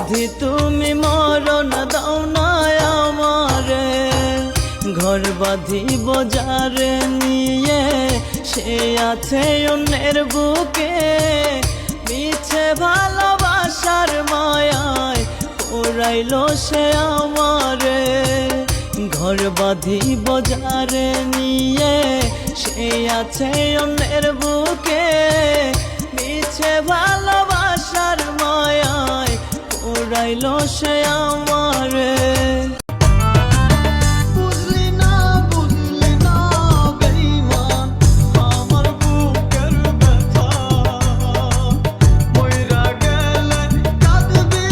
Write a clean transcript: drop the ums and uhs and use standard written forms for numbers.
বুদ্ধি তুমি মরণ দাও না আমারে, ঘর বাঁধিব যারে নিয়ে সে আছে অন্যের বুকে। মিছে ভালোবাসার মায়ায় পোড়াইল সে আমারে, ঘর বাঁধিব যারে নিয়ে সে আছে অন্যের বুকে। মিছে ভালোবাসার মায়ায় পোড়াইল সে আমারে।